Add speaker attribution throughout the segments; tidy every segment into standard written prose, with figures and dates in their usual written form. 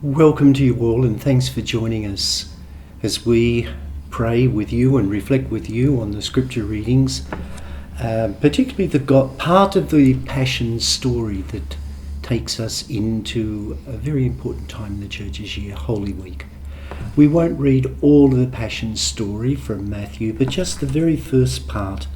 Speaker 1: Welcome to you all, and thanks for joining us as we pray with you and reflect with you on the scripture readings, particularly the part of the Passion story that takes us into a very important time in the church's year, Holy Week. We won't read all of the Passion story from Matthew, but just the very first part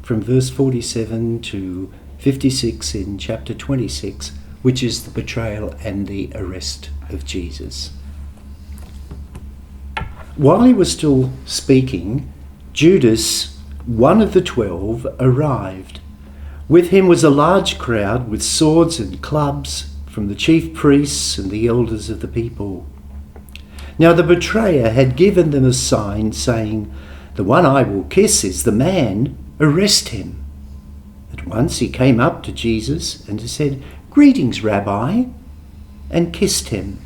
Speaker 1: from verse 47 to 56 in chapter 26, which is the betrayal and the arrest of Jesus. While he was still speaking, Judas, one of the 12, arrived. With him was a large crowd with swords and clubs from the chief priests and the elders of the people. Now the betrayer had given them a sign saying, "The one I will kiss is the man, arrest him." At once he came up to Jesus and said, "Greetings, Rabbi," and kissed him.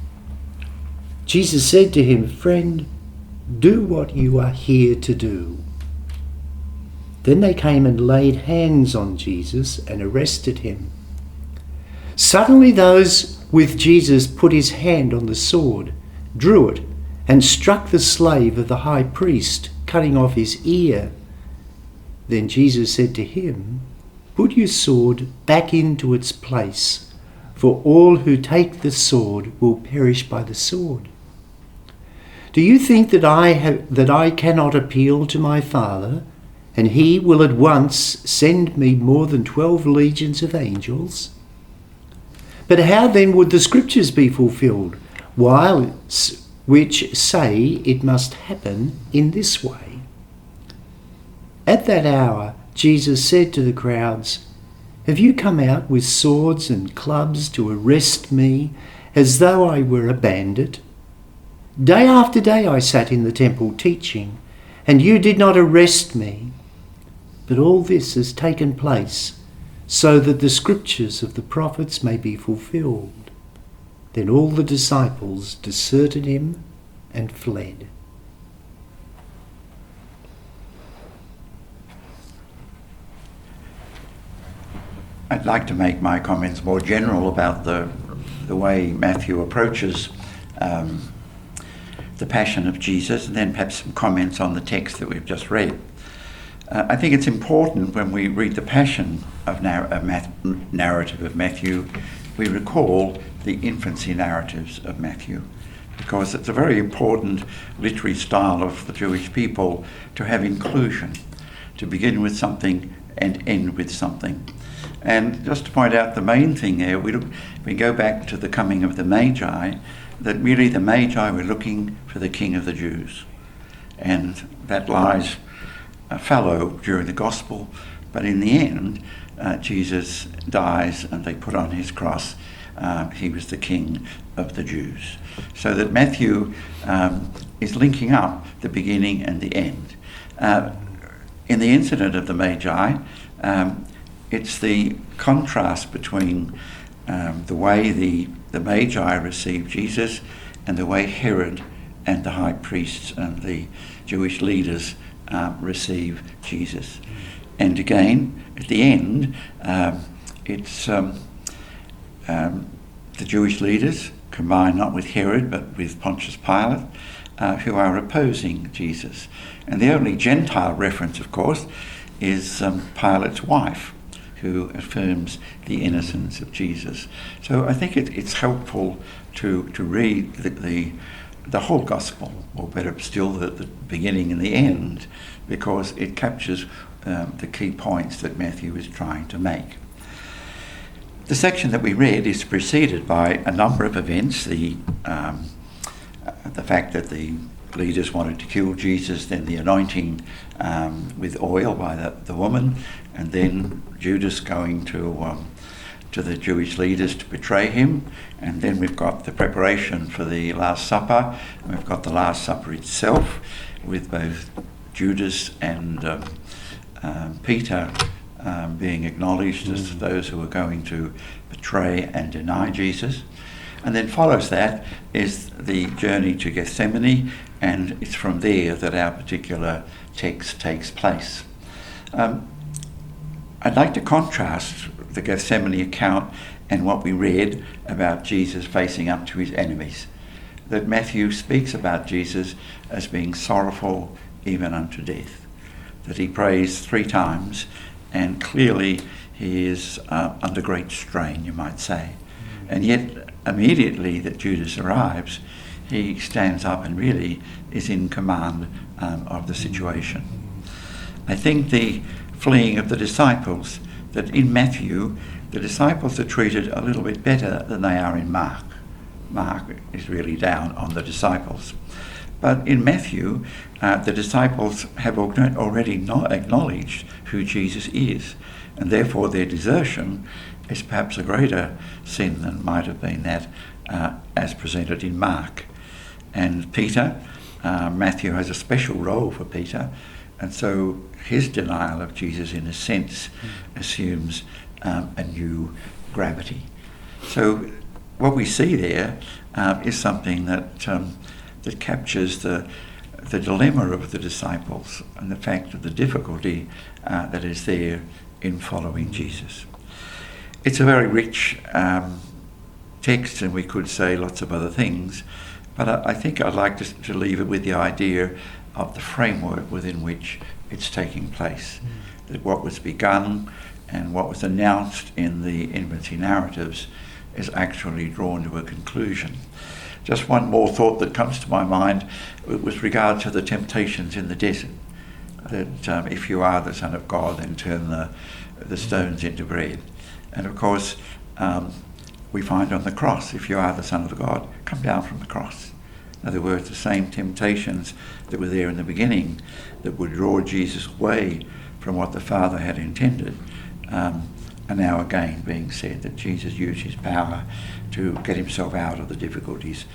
Speaker 1: Jesus said to him, "Friend, do what you are here to do." Then they came and laid hands on Jesus and arrested him. Suddenly those with Jesus put his hand on the sword, drew it, and struck the slave of the high priest, cutting off his ear. Then Jesus said to him, "Put your sword back into its place, for all who take the sword will perish by the sword. Do you think that I cannot appeal to my Father, and he will at once send me more than 12 legions of angels? But how then would the scriptures be fulfilled, which say it must happen in this way?" At that hour, Jesus said to the crowds, "Have you come out with swords and clubs to arrest me as though I were a bandit? Day after day I sat in the temple teaching, and you did not arrest me. But all this has taken place so that the scriptures of the prophets may be fulfilled." Then all the disciples deserted him and fled.
Speaker 2: I'd like to make my comments more general about the way Matthew approaches the Passion of Jesus, and then perhaps some comments on the text that we've just read. I think it's important when we read the Passion narrative of Matthew, we recall the infancy narratives of Matthew, because it's a very important literary style of the Jewish people to have inclusion, to begin with something and end with something. And just to point out the main thing there, we go back to the coming of the Magi, that really the Magi were looking for the King of the Jews. And that lies fallow during the Gospel, but in the end, Jesus dies and they put on his cross, he was the King of the Jews. So that Matthew is linking up the beginning and the end. In the incident of the Magi, it's the contrast between the way the Magi received Jesus and the way Herod and the high priests and the Jewish leaders receive Jesus. And again, at the end, it's the Jewish leaders, combined not with Herod but with Pontius Pilate, who are opposing Jesus. And the only Gentile reference, of course, is Pilate's wife, who affirms the innocence of Jesus. So I think it's helpful to read the whole Gospel, or better still, the beginning and the end, because it captures the key points that Matthew is trying to make. The section that we read is preceded by a number of events. The fact that the leaders wanted to kill Jesus, then the anointing with oil by the woman, and then Judas going to the Jewish leaders to betray him, and then we've got the preparation for the Last Supper, and we've got the Last Supper itself with both Judas and Peter being acknowledged as those who are going to betray and deny Jesus. And then follows that is the journey to Gethsemane, and it's from there that our particular text takes place. I'd like to contrast the Gethsemane account and what we read about Jesus facing up to his enemies. that Matthew speaks about Jesus as being sorrowful even unto death, that he prays 3 times, and clearly he is under great strain, you might say. And yet immediately that Judas arrives, he stands up and really is in command of the situation. I think the fleeing of the disciples, that in Matthew the disciples are treated a little bit better than they are in Mark. Mark is really down on the disciples. But in Matthew, the disciples have already not acknowledged who Jesus is, and therefore their desertion is perhaps a greater sin than might have been that as presented in Mark. And Peter, Matthew has a special role for Peter, and so his denial of Jesus in a sense assumes a new gravity. So what we see there is something that that captures the dilemma of the disciples and the fact of the difficulty that is there in following Jesus. It's a very rich text, and we could say lots of other things, but I think I'd like to leave it with the idea of the framework within which it's taking place. That what was begun and what was announced in the infancy narratives is actually drawn to a conclusion. Just one more thought that comes to my mind with regard to the temptations in the desert. That if you are the Son of God, then turn the stones into bread. And of course, we find on the cross, if you are the Son of God, come down from the cross. In other words, the same temptations that were there in the beginning that would draw Jesus away from what the Father had intended are now again being said, that Jesus used his power to get himself out of the difficulties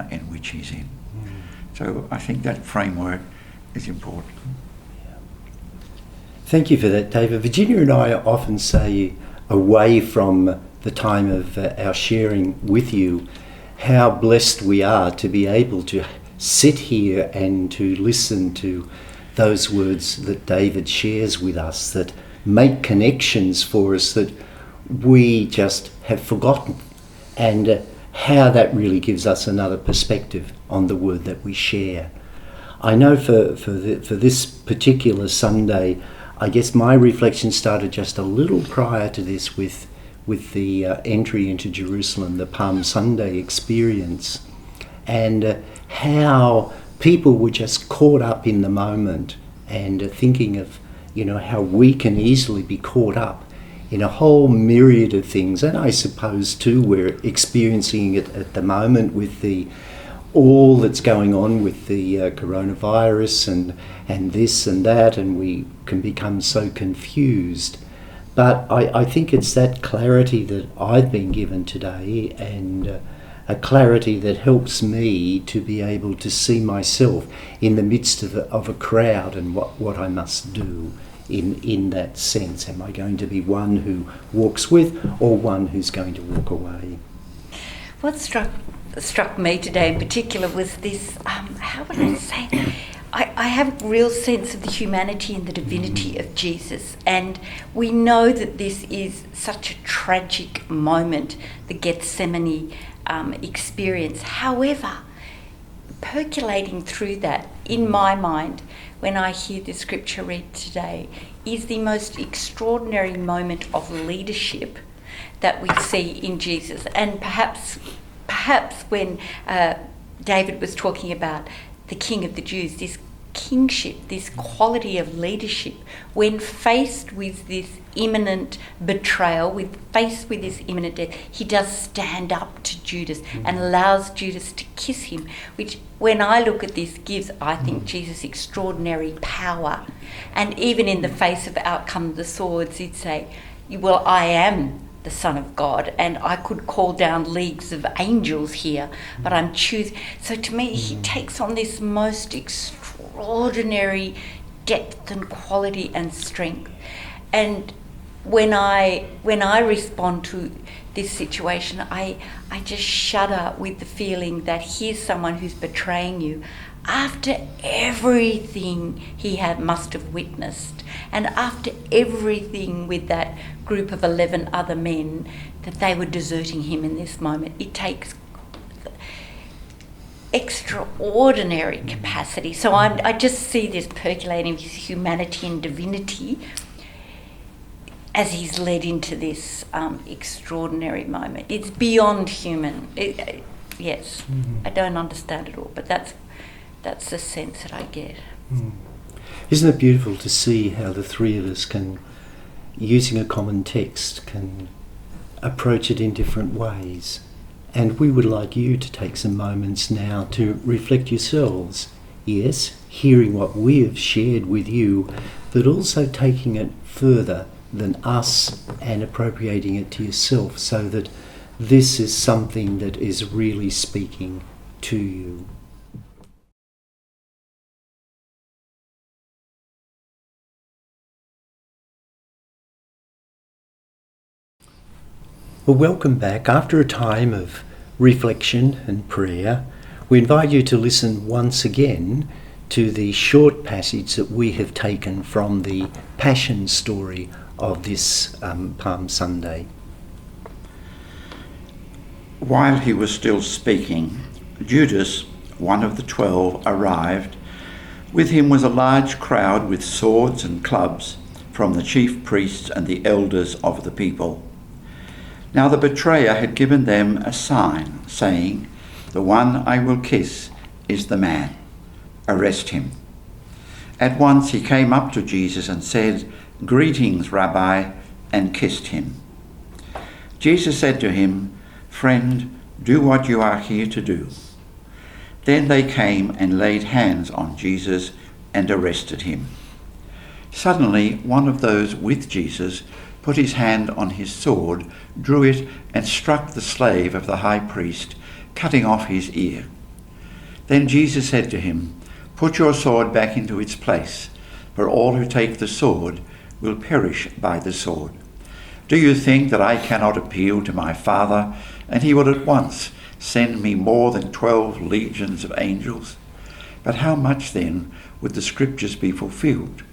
Speaker 2: in which he's in. So I think that framework is important.
Speaker 1: Thank you for that, David. Virginia and I often say, away from the time of our sharing with you, how blessed we are to be able to sit here and to listen to those words that David shares with us, that make connections for us that we just have forgotten, and how that really gives us another perspective on the word that we share. I know for this particular Sunday, I guess my reflection started just a little prior to this with the entry into Jerusalem, the Palm Sunday experience, and how people were just caught up in the moment and thinking of, how we can easily be caught up in a whole myriad of things. And I suppose too we're experiencing it at the moment with all that's going on with the coronavirus and this and that, and we can become so confused. But I think it's that clarity that I've been given today, and a clarity that helps me to be able to see myself in the midst of a crowd and what I must do in that sense. Am I going to be one who walks with, or one who's going to walk away?
Speaker 3: What struck me today in particular was this, how would I say, I have a real sense of the humanity and the divinity of Jesus, and we know that this is such a tragic moment, the Gethsemane experience. However, percolating through that, in my mind, when I hear the scripture read today, is the most extraordinary moment of leadership that we see in Jesus. And perhaps when David was talking about the King of the Jews, this kingship, this quality of leadership, when faced with this imminent betrayal, faced with this imminent death, he does stand up to Judas and allows Judas to kiss him, which, when I look at this, gives, I think, Jesus extraordinary power. And even in the face of out come the swords, he'd say, well, I am the Son of God, and I could call down leagues of angels here, but I'm choosing. So to me, he takes on this most extraordinary depth and quality and strength. And when I respond to this situation, I just shudder with the feeling that here's someone who's betraying you after everything he must have witnessed, and after everything with that group of 11 other men, that they were deserting him in this moment. It takes extraordinary capacity. So I just see this percolating, his humanity and divinity, as he's led into this extraordinary moment. It's beyond human. Yes, I don't understand it all, but that's the sense that I get.
Speaker 1: Isn't it beautiful to see how the three of us can, using a common text, can approach it in different ways? And we would like you to take some moments now to reflect yourselves. Yes, hearing what we have shared with you, but also taking it further than us and appropriating it to yourself, so that this is something that is really speaking to you. Well, welcome back. After a time of reflection and prayer, we invite you to listen once again to the short passage that we have taken from the Passion story of this Palm Sunday.
Speaker 2: While he was still speaking, Judas, one of the 12, arrived. With him was a large crowd with swords and clubs from the chief priests and the elders of the people. Now the betrayer had given them a sign, saying, "The one I will kiss is the man. Arrest him." At once he came up to Jesus and said, "Greetings, Rabbi," and kissed him. Jesus said to him, "Friend, do what you are here to do." Then they came and laid hands on Jesus and arrested him. Suddenly one of those with Jesus put his hand on his sword, drew it, and struck the slave of the high priest, cutting off his ear. Then Jesus said to him, "Put your sword back into its place, for all who take the sword will perish by the sword. Do you think that I cannot appeal to my Father, and he will at once send me more than 12 legions of angels? But how much then would the scriptures be fulfilled,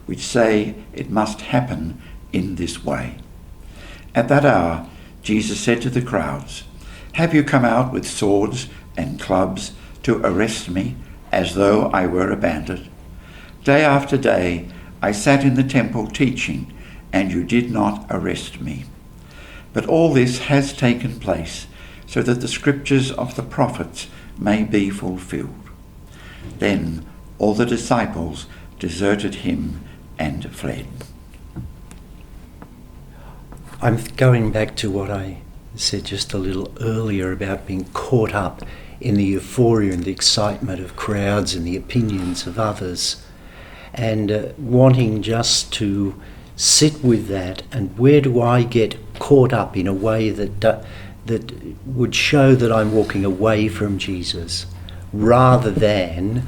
Speaker 2: which say it must happen in this way?" At that hour, Jesus said to the crowds, "Have you come out with swords and clubs to arrest me as though I were a bandit? Day after day I sat in the temple teaching, and you did not arrest me. But all this has taken place so that the scriptures of the prophets may be fulfilled." Then all the disciples deserted him and fled.
Speaker 1: I'm going back to what I said just a little earlier about being caught up in the euphoria and the excitement of crowds and the opinions of others, and wanting just to sit with that, and where do I get caught up in a way that would show that I'm walking away from Jesus, rather than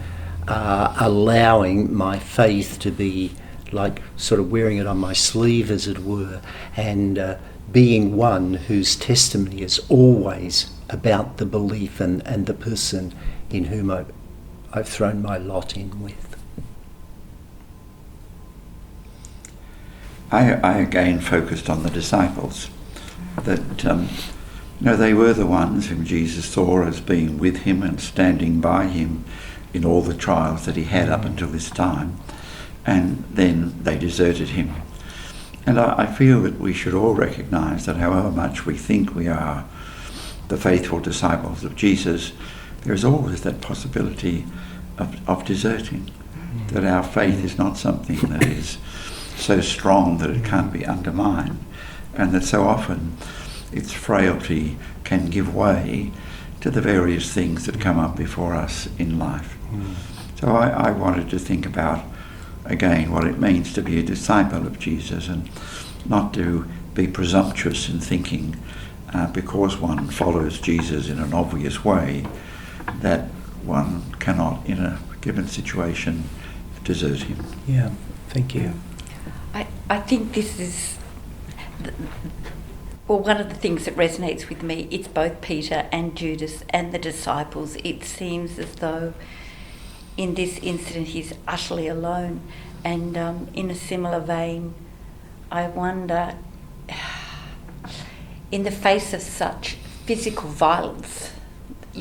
Speaker 1: allowing my faith to be like sort of wearing it on my sleeve, as it were, and being one whose testimony is always about the belief and the person in whom I've thrown my lot in with.
Speaker 2: I again focused on the disciples, that they were the ones whom Jesus saw as being with him and standing by him in all the trials that he had up until this time, and then they deserted him. And I feel that we should all recognise that however much we think we are the faithful disciples of Jesus, there is always that possibility of deserting, that our faith is not something that is so strong that it can't be undermined, and that so often its frailty can give way to the various things that come up before us in life. So I wanted to think about again what it means to be a disciple of Jesus, and not to be presumptuous in thinking because one follows Jesus in an obvious way that one cannot in a given situation desert him.
Speaker 1: Yeah, thank you.
Speaker 3: I think this is one of the things that resonates with me. It's both Peter and Judas and the disciples. It seems as though in this incident he's utterly alone, and in a similar vein, I wonder, in the face of such physical violence,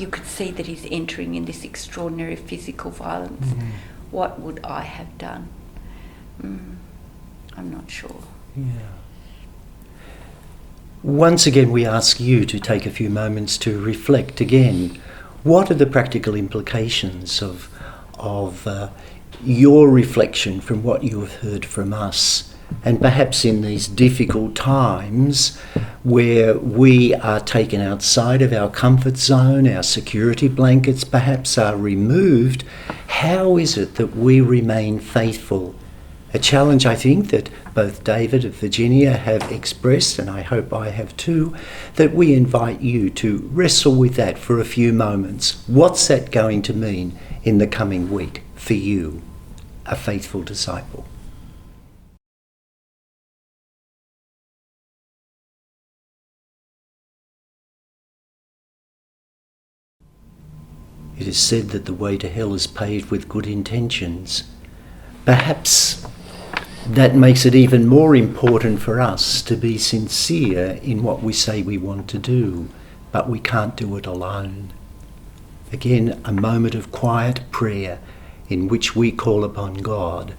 Speaker 3: you could see that he's entering in this extraordinary physical violence. What would I have done? I'm not sure.
Speaker 1: Yeah. Once again, we ask you to take a few moments to reflect again. What are the practical implications of your reflection from what you have heard from us? And perhaps in these difficult times where we are taken outside of our comfort zone, our security blankets perhaps are removed, how is it that we remain faithful? A challenge, I think, that both David and Virginia have expressed, and I hope I have too, that we invite you to wrestle with that for a few moments. What's that going to mean in the coming week for you, a faithful disciple? It is said that the way to hell is paved with good intentions. Perhaps that makes it even more important for us to be sincere in what we say we want to do, but we can't do it alone. Again, a moment of quiet prayer in which we call upon God,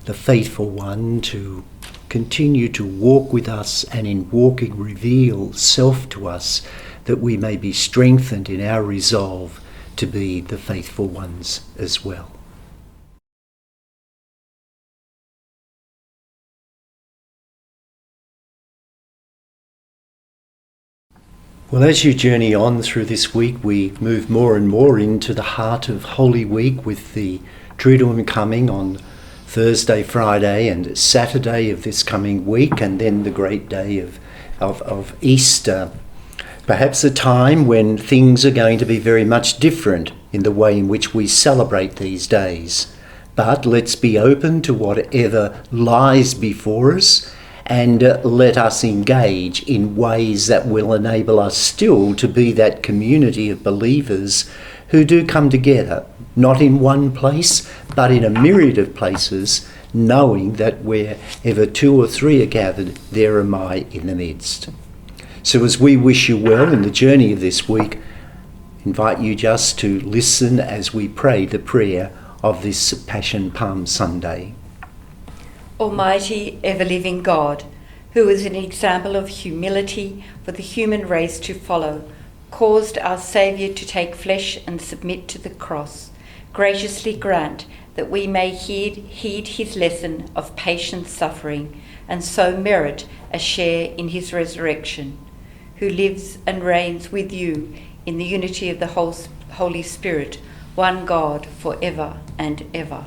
Speaker 1: the faithful one, to continue to walk with us and in walking reveal self to us, that we may be strengthened in our resolve to be the faithful ones as well. Well, as you journey on through this week, we move more and more into the heart of Holy Week, with the Triduum coming on Thursday, Friday and Saturday of this coming week, and then the great day of Easter. Perhaps a time when things are going to be very much different in the way in which we celebrate these days. But let's be open to whatever lies before us, and let us engage in ways that will enable us still to be that community of believers who do come together, not in one place, but in a myriad of places, knowing that wherever two or three are gathered, there am I in the midst. So as we wish you well in the journey of this week, invite you just to listen as we pray the prayer of this Passion Palm Sunday.
Speaker 3: Almighty, ever-living God, who is an example of humility for the human race to follow, caused our Saviour to take flesh and submit to the cross, graciously grant that we may heed his lesson of patient suffering, and so merit a share in his resurrection, who lives and reigns with you in the unity of the Holy Spirit, one God, for ever and ever.